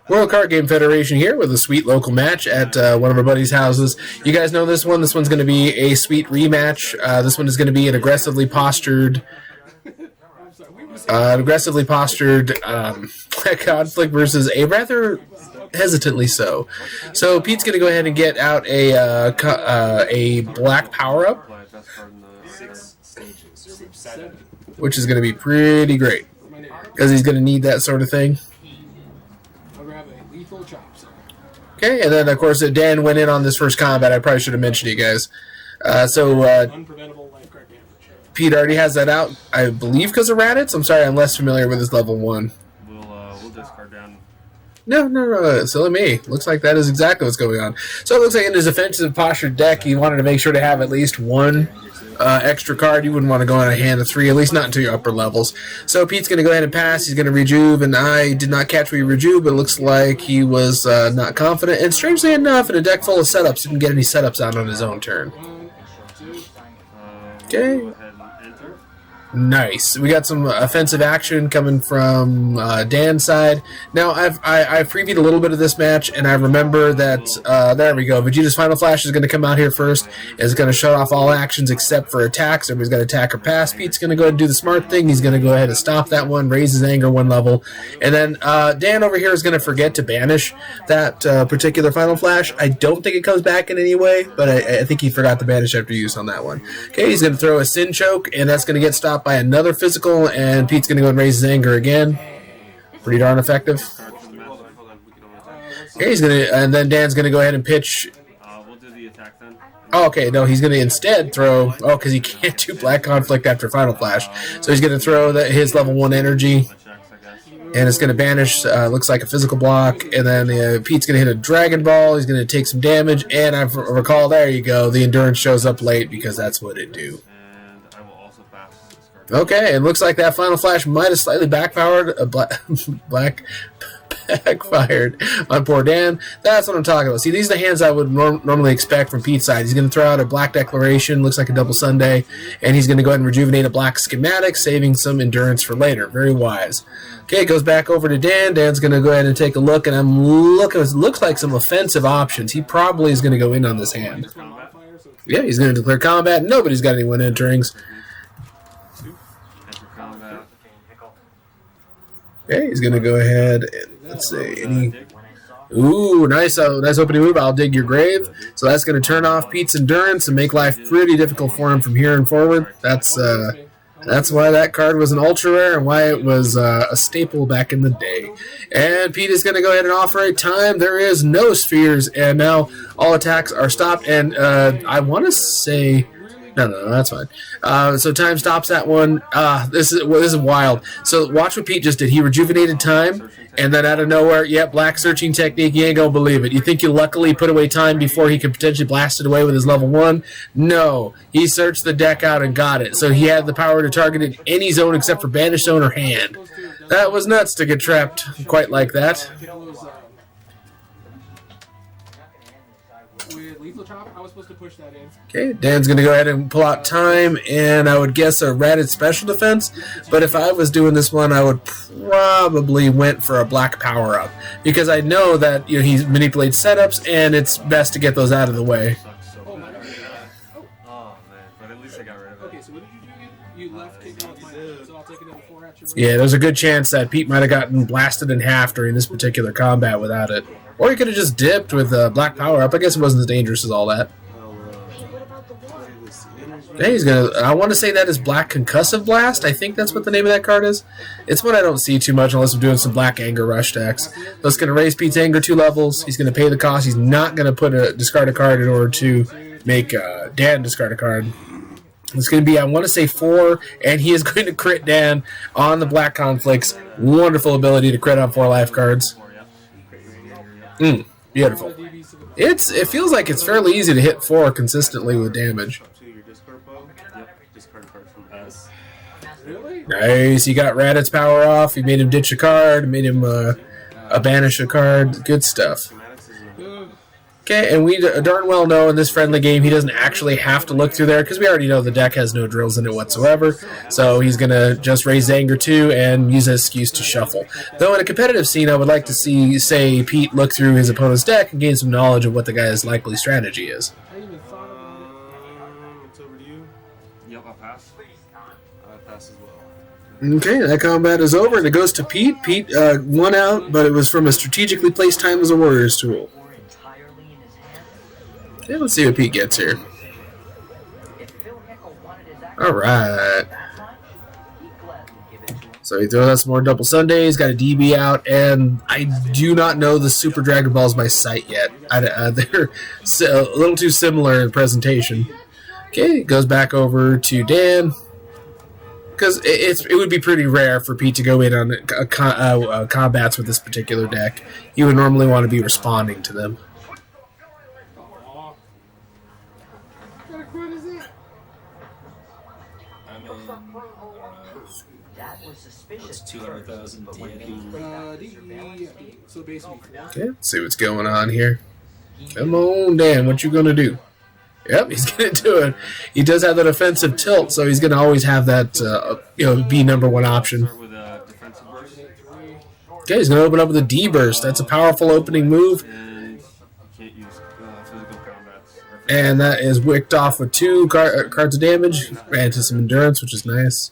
World Card Game Federation here with a sweet local match at one of our buddies' houses. You guys know this one. This one's going to be a sweet rematch. This one is going to be an aggressively postured conflict versus a rather hesitantly so. So Pete's going to go ahead and get out a black power-up, which is going to be pretty great because he's going to need that sort of thing. Okay, and then, of course, Dan went in on this first combat. I probably should have mentioned it, guys. Pete already has that out, I believe, because of Raditz. I'm sorry, I'm less familiar with his level 1. We'll discard down. No, silly me. Looks like that is exactly what's going on. So it looks like in his offensive postured deck, he wanted to make sure to have at least one extra card. You wouldn't want to go on a hand of 3, at least not until your upper levels. So Pete's going to go ahead and pass. He's going to rejuve, and I did not catch where he rejuve, but it looks like he was not confident. And strangely enough, in a deck full of setups, didn't get any setups out on his own turn. Okay. Nice. We got some offensive action coming from Dan's side. Now, I've previewed a little bit of this match, and I remember that, there we go, Vegeta's Final Flash is going to come out here first. It's going to shut off all actions except for attacks. Everybody's got to attack or pass. Pete's going to go ahead and do the smart thing. He's going to go ahead and stop that one, raise his anger 1 level. And then Dan over here is going to forget to banish that particular Final Flash. I don't think it comes back in any way, but I think he forgot to banish after use on that one. Okay, he's going to throw a Sin Choke, and that's going to get stopped by another physical, and Pete's going to go and raise his anger again. Pretty darn effective. Okay, he's going to, and then Dan's going to go ahead and pitch. We'll do the attack then. Oh, okay, no, he's going to instead throw, because he can't do Black Conflict after Final Flash. So he's going to throw his level 1 energy, and it's going to banish, looks like a physical block, and then Pete's going to hit a Dragon Ball. He's going to take some damage, and I recall, there you go, the Endurance shows up late because that's what it do. Okay, it looks like that Final Flash might have slightly backfired on poor Dan. That's what I'm talking about. See, these are the hands I would normally expect from Pete's side. He's going to throw out a Black Declaration, looks like a double Sunday, and he's going to go ahead and rejuvenate a Black Schematic, saving some endurance for later. Very wise. Okay, it goes back over to Dan. Dan's going to go ahead and take a look, and I'm looking. It looks like some offensive options. He probably is going to go in on this hand. Yeah, he's going to declare combat. Nobody's got any win enterings. Okay, he's going to go ahead and, let's see, ooh, nice opening move. I'll dig your grave. So that's going to turn off Pete's endurance and make life pretty difficult for him from here and forward. That's why that card was an ultra rare and why it was a staple back in the day. And Pete is going to go ahead and offer a time. There is no spheres, and now all attacks are stopped. And I want to say... No, that's fine. So time stops that one. This is wild. So watch what Pete just did. He rejuvenated time, and then out of nowhere, Black searching technique. You ain't gonna believe it. You think you luckily put away time before he could potentially blast it away with his level 1? No, he searched the deck out and got it. So he had the power to target it in any zone except for banished zone or hand. That was nuts to get trapped quite like that. Okay, Dan's going to go ahead and pull out time, and I would guess a Raditz special defense, but if I was doing this one, I would probably went for a Black power-up, because I know that he manipulates setups, and it's best to get those out of the way. Oh man, but at least I got rid of it. Okay, so what did you do? You left kicking off my head, so I'll take another 4 at your... Yeah, there's a good chance that Pete might have gotten blasted in half during this particular combat without it. Or he could have just dipped with Black power-up. I guess it wasn't as dangerous as all that. Hey, he's gonna. I want to say that is Black Concussive Blast. I think that's what the name of that card is. It's one I don't see too much unless I'm doing some Black Anger Rush decks. So it's going to raise Pete's anger 2 levels. He's going to pay the cost. He's not going to discard a card in order to make Dan discard a card. It's going to be, I want to say 4, and he is going to crit Dan on the Black Conflicts. Wonderful ability to crit on 4 life cards. Beautiful. It feels like it's fairly easy to hit 4 consistently with damage. Nice. He got Raditz power off. He made him ditch a card. Made him banish a card. Good stuff. Okay, and we darn well know in this friendly game he doesn't actually have to look through there because we already know the deck has no drills in it whatsoever. So he's going to just raise Anger 2 and use his excuse to shuffle. Though in a competitive scene, I would like to see, say, Pete look through his opponent's deck and gain some knowledge of what the guy's likely strategy is. It's over to you. Yep, I'll pass. I'll pass as well. Okay, that combat is over, and it goes to Pete. Pete won out, but it was from a strategically placed Time as a Warriors tool. Okay, let's see what Pete gets here. Alright. So he throws out some more Double Sundays, got a DB out, and I do not know the Super Dragon Balls by sight yet. They're a little too similar in presentation. Okay, it goes back over to Dan. Because it would be pretty rare for Pete to go in on combats with this particular deck. You would normally want to be responding to them. It's 200,000 so basically. Okay, let's see what's going on here. Come on, Dan, what you gonna do? Yep, he's gonna do it. He does have that offensive tilt, so he's gonna always have that, be #1 option. Okay, he's gonna open up with a D burst. That's a powerful opening move. And that is wicked off with 2 cards of damage, granted some endurance, which is nice.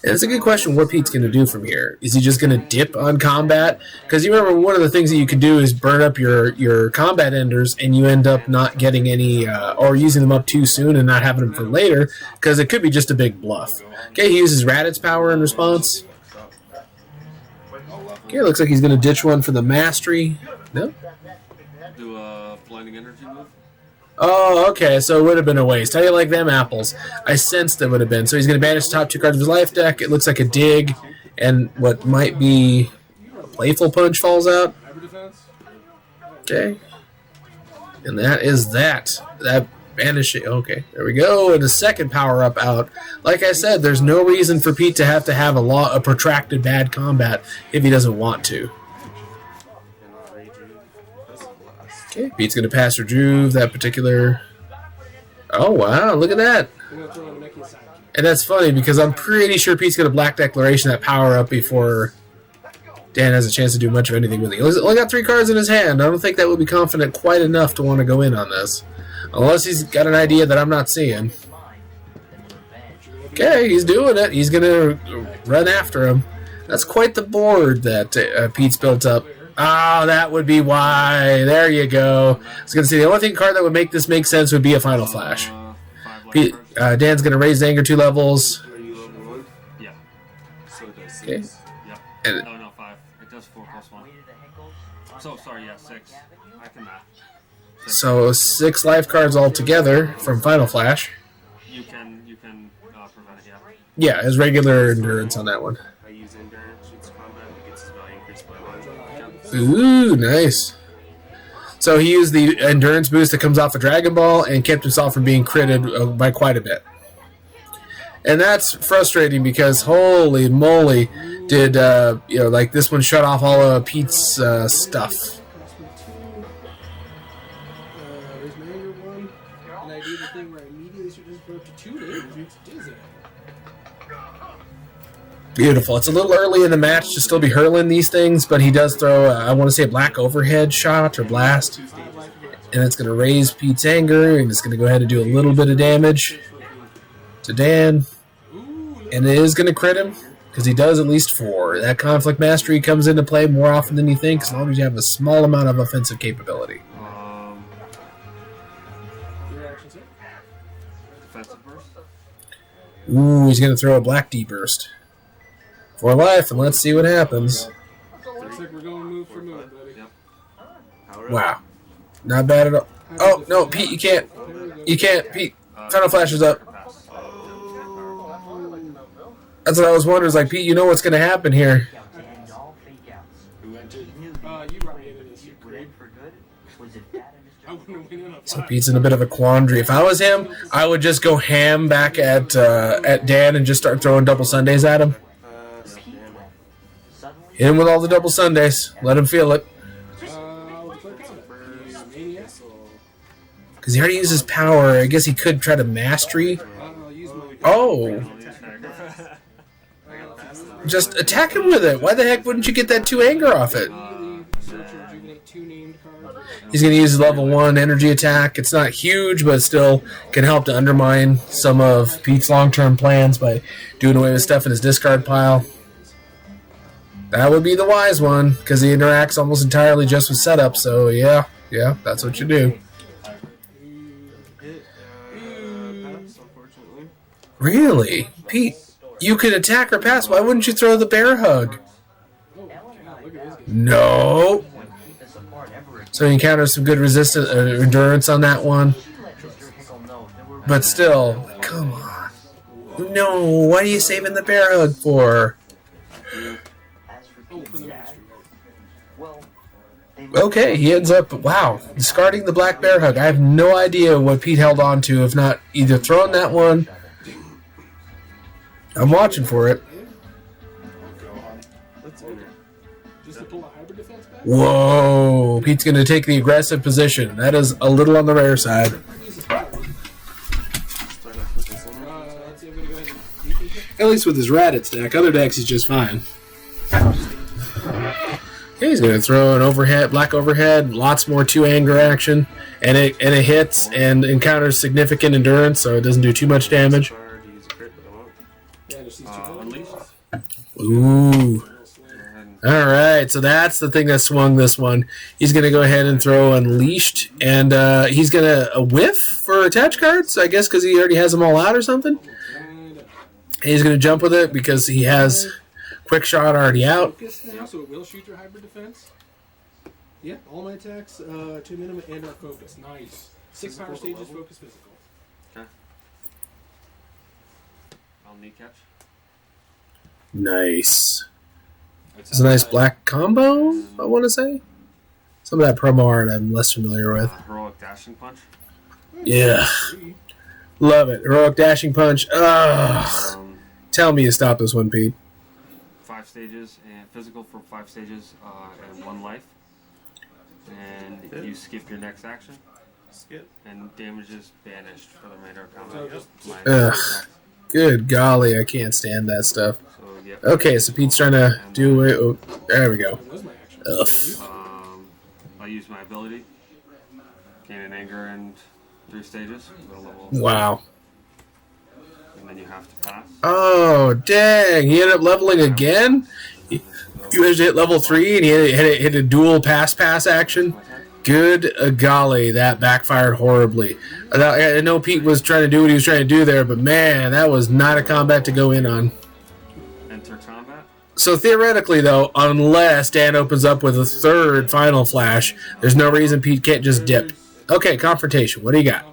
And it's a good question what Pete's going to do from here. Is he just going to dip on combat? Because you remember one of the things that you can do is burn up your combat enders, and you end up not getting any, or using them up too soon and not having them for later, because it could be just a big bluff. Okay, he uses Raditz power in response. Okay, looks like he's going to ditch one for the mastery. No? Do a blinding energy move? Oh, okay, so it would have been a waste. How do you like them apples? I sensed it would have been. So he's going to banish the top 2 cards of his life deck. It looks like a dig, and what might be a Playful Punch falls out. Okay. And that is that. That banishing. Okay, there we go. And a second power-up out. Like I said, there's no reason for Pete to have a protracted bad combat if he doesn't want to. Okay, Pete's going to pass or Juve that particular... Oh, wow, look at that. And that's funny because I'm pretty sure Pete's going to Black Declaration that power up before Dan has a chance to do much of anything with it. He's only got 3 cards in his hand. I don't think that would be confident quite enough to want to go in on this. Unless he's got an idea that I'm not seeing. Okay, he's doing it. He's going to run after him. That's quite the board that Pete's built up. Oh, that would be why. There you go. I was going to say, the only card that would make this make sense would be a Final Flash. Dan's going to raise Anger 2 levels. Yeah. So it does 6. Okay. Yeah. No, 5. It does 4 + 1. So, sorry, yeah, 6. I can math. 6. So 6 life cards altogether from Final Flash. You can prevent it, yeah. Yeah, his regular endurance on that one. I use endurance, shoots combat, it gets his value increased by 1. Ooh, nice. So he used the endurance boost that comes off a Dragon Ball and kept himself from being critted by quite a bit. And that's frustrating because holy moly, did like this one shut off all of Pete's stuff. Beautiful. It's a little early in the match to still be hurling these things, but he does throw, I want to say, a black overhead shot or blast. And it's going to raise Pete's anger, and it's going to go ahead and do a little bit of damage to Dan. And it is going to crit him, because he does at least 4. That Conflict Mastery comes into play more often than you think, as long as you have a small amount of offensive capability. Defensive burst? Ooh, he's going to throw a black D-burst. For life, and let's see what happens. Looks like we're going move for move, buddy. Wow. Not bad at all. Oh, no, Pete, you can't. You can't, Pete. Final Flash is up. That's what I was wondering. It's like, Pete, you know what's going to happen here. So Pete's in a bit of a quandary. If I was him, I would just go ham back at Dan and just start throwing double Sundays at him. Hit him with all the double Sundays. Let him feel it. Because he already uses power. I guess he could try to mastery. Oh. Just attack him with it. Why the heck wouldn't you get that 2 anger off it? He's going to use level 1 energy attack. It's not huge, but still can help to undermine some of Pete's long-term plans by doing away with stuff in his discard pile. That would be the wise one, because he interacts almost entirely just with setup, so yeah, that's what you do. Really? Pete, you can attack or pass. Why wouldn't you throw the bear hug? No. So he encounters some good resistance, endurance on that one. But still, come on. No, what are you saving the bear hug for? Okay, he ends up, wow, discarding the black bear hug. I have no idea what Pete held on to, if not either throwing that one. I'm watching for it. Whoa, Pete's going to take the aggressive position. That is a little on the rare side. At least with his Raditz deck. Other decks, he's just fine. He's going to throw an overhead, black overhead, lots more 2 anger action, and it hits and encounters significant endurance, so it doesn't do too much damage. Ooh. Alright, so that's the thing that swung this one. He's going to go ahead and throw Unleashed, and he's going to whiff for attach cards, I guess, because he already has them all out or something. He's going to jump with it because he has Quick Shot already out. Focus now, so it will shoot your hybrid defense. Yeah, all my attacks to minimum and are focus. Nice. 6 power stages, focus physical. Okay. I'll knee catch. Nice. It's a nice black combo, I want to say. Some of that promo art I'm less familiar with. Heroic Dashing Punch. Yeah. Love it. Heroic Dashing Punch. Ugh. Tell me you stop this one, Pete. 5 stages, and physical for 5 stages, and 1 life. And you skip your next action. Skip. And damage is banished for the remainder of combat. Ugh. Good golly, I can't stand that stuff. So, yeah. Okay, so Pete's trying to do it. Oh, there we go. Ugh. I'll use my ability. Gain an anger in 3 stages. Wow. And then you have to pass. Oh, dang. He ended up leveling again? He managed to hit level 3 and he hit a dual pass action. Good golly, that backfired horribly. I know Pete was trying to do what he was trying to do there, but man, that was not a combat to go in on. Enter combat. So theoretically, though, unless Dan opens up with a 3rd Final Flash, there's no reason Pete can't just dip. Okay, confrontation. What do you got?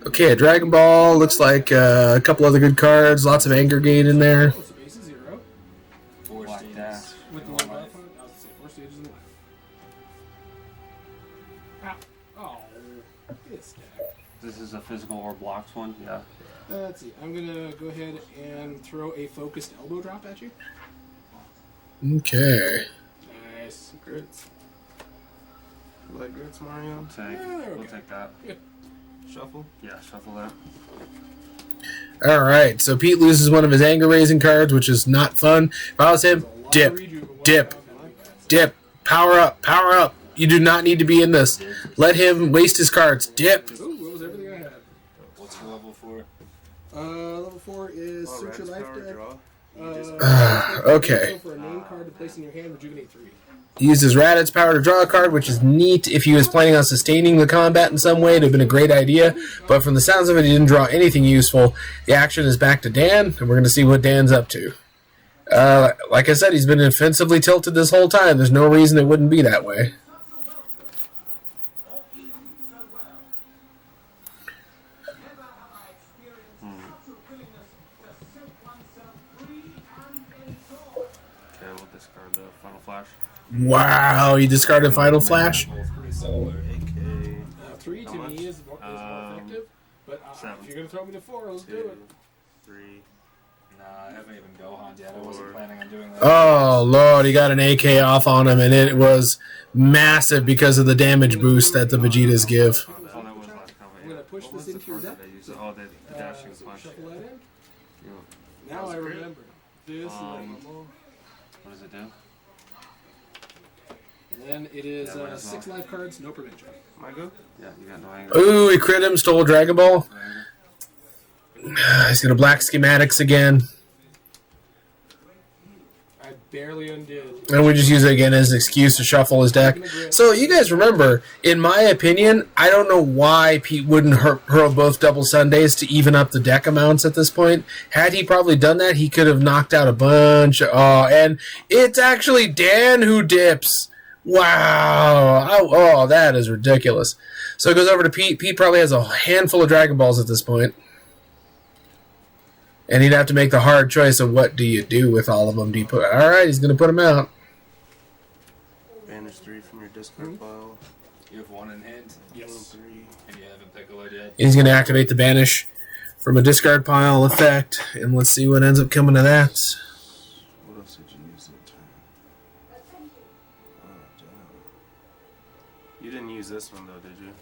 Okay, a Dragon Ball. Looks like a couple other good cards. Lots of anger gain in there. This is a physical or blocked one, yeah. Let's see. I'm gonna go ahead and throw a focused elbow drop at you. Okay. Nice. Grits. Like grits, Mario. We'll take that. Yeah. Shuffle. Yeah, shuffle that. Alright, so Pete loses one of his anger raising cards, which is not fun. If I was him, dip. Dip. Power up. Power up. You do not need to be in this. Let him waste his cards. Dip. Ooh, what was everything I had? What's your level 4? Level 4 is Suture Life Deck. Okay. For a name card to place in your hand, rejuvenate 3. He uses Raditz power to draw a card, which is neat. If he was planning on sustaining the combat in some way, it would have been a great idea. But from the sounds of it, he didn't draw anything useful. The action is back to Dan, and we're going to see what Dan's up to. Like I said, he's been offensively tilted this whole time. There's no reason it wouldn't be that way. Wow, he discarded Final Flash? 3 to me is more effective, but if you're going to throw me to 4, let's do it. 3. Nah, I haven't even Gohan'd yet. I wasn't planning on doing that. Oh, Lord, he got an AK off on him, and it was massive because of the damage boost that the Vegetas give. push What this was the into your first deck. that I used? Oh, the dashing So punch. shuffle that in. Yeah. Now was I great. remember. This What does it do? and then it is Yeah, might as 6 well. life cards, no prevention. My go? Yeah, you got no anger. Ooh, he crit him, stole Dragon Ball. He's going to black schematics again. I barely undid. And we just use it again as an excuse to shuffle his deck. So you guys remember, in my opinion, I don't know why Pete wouldn't hurl both double Sundays to even up the deck amounts at this point. Had he probably done that, he could have knocked out a bunch. Oh, and it's actually Dan who dips. Wow. Oh, that is ridiculous. So it goes over to Pete. Pete probably has a handful of Dragon Balls at this point. And he'd have to make the hard choice of what do you do with all of them. Do you put? All right, he's going to put them out. Banish 3 from your discard pile. You have 1 in hand. Yes. 3. And you haven't piccoloed yet. He's going to activate the banish from a discard pile effect, and let's see what ends up coming to that. What else did you use that turn? Oh, damn. You didn't use this one, though, did you?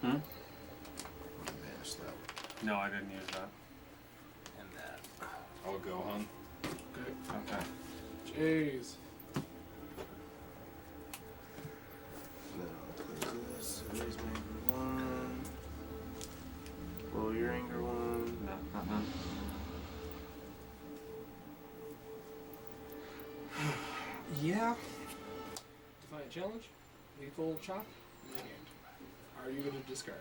Hmm? Banish that one. No, I didn't use that. And that. I'll go, hon. Okay. Jeez. Then I'll close this. Raise my anger 1. Roll your anger 1. No, Yeah. Defiant challenge. Lethal chop. My hand. Are you going to discard?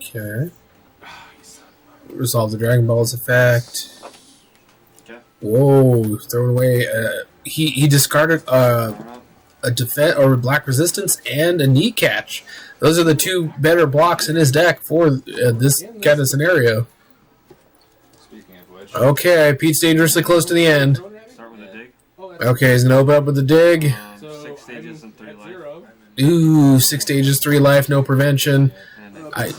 Okay. Resolve the Dragon Ball's effect. Okay. Whoa, throw it away. He discarded a defense or black resistance and a knee catch. Those are the two better blocks in his deck for this kind of scenario. Speaking of which, Okay, Pete's dangerously close to the end. Start with a dig. Okay, he's going to open up with the dig. 6 stages and 3 life. Ooh, 6 stages, 3 life, no prevention. And I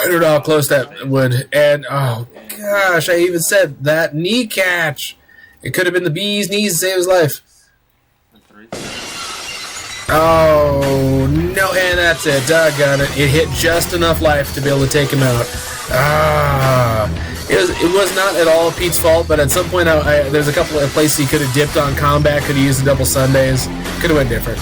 don't know how close that would. And, oh, gosh, I even said that knee catch. It could have been the bee's knees to save his life. 3. Oh, no, and that's it. Doggone it. It hit just enough life to be able to take him out. It was not at all Pete's fault, but at some point there's a couple of places he could have dipped on combat, could have used the double Sundays. Could have went different.